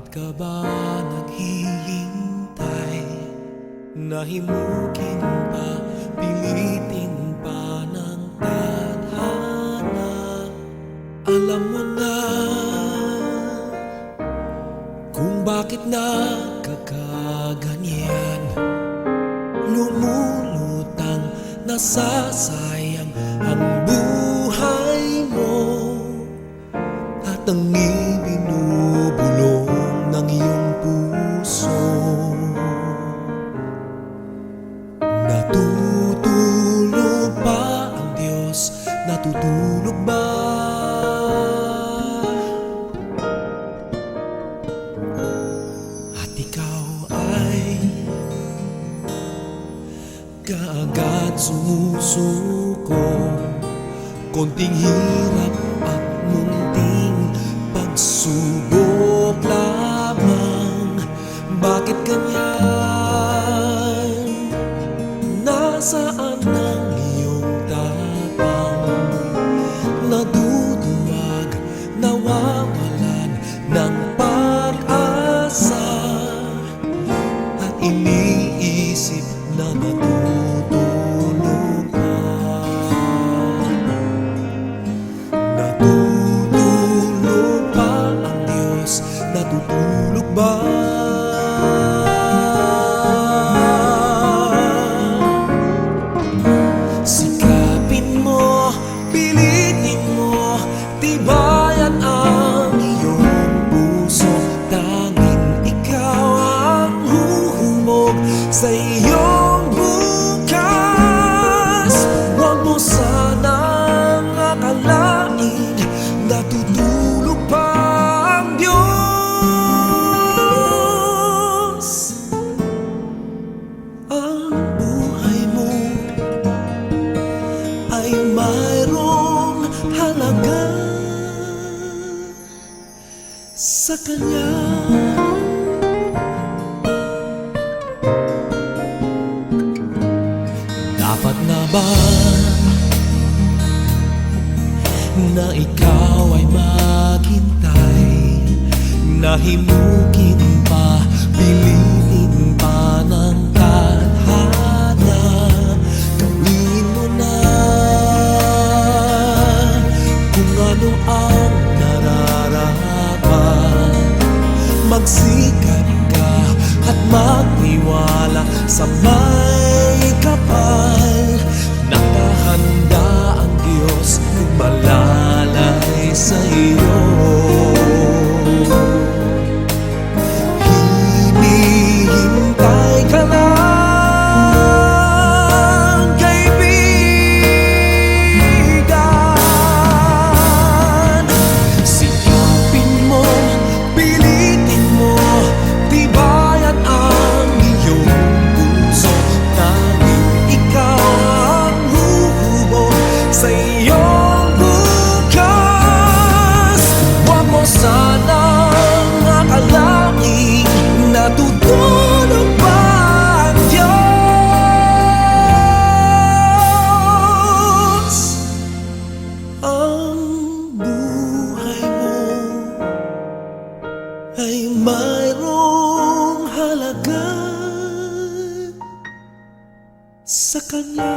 Bakit ka ba naghihintay? Nahimukin pa, pilitin pa ng tadhana. Alam mo na kung bakit nagkakaganyan. Lumulutang nasasayang ang buhay mo, at ang ibinubulong ng iyong puso. Natutulog ba ang Diyos? Natutulog ba? At ikaw ay kaagad sumusuko, konting hirap at munting pagsubok lamang. Bakit ganyan? Nasaan ang iyong tapang? Naduduwag, nawawalan ng pag-asa, at iniisip na natutulog ka. Natutulog ba ang Diyos? Natutulog ba? Sikapin mo, pilitin mo, tibayan ang iyong puso. Tanging ikaw ang huhubog sa iyong bukas. Huwag mo sanang akalaing natutulog pa ang Diyos. Ang buhay mo ay mayroong halaga sa Kanya. Dapat na ba na ikaw ay maghintay? Nahimukin pa, pilitin pa ng tadhana. Gawin mo na kung ano ang nararapat. Magsikap ka at magtiwala sa may kapal. Nakahanda ang Diyos kung malalay sa iyo. Hinihintay ka lang, kaibigan. Sikapin mo, pilitin mo, tibayan ang iyong puso. Tanging ikaw ang huhubog sa iyong bukas. Huwag mo sanang akalaing natutulog pa ang Diyos. Ang buhay mo ay mayroong halaga sa Kanya.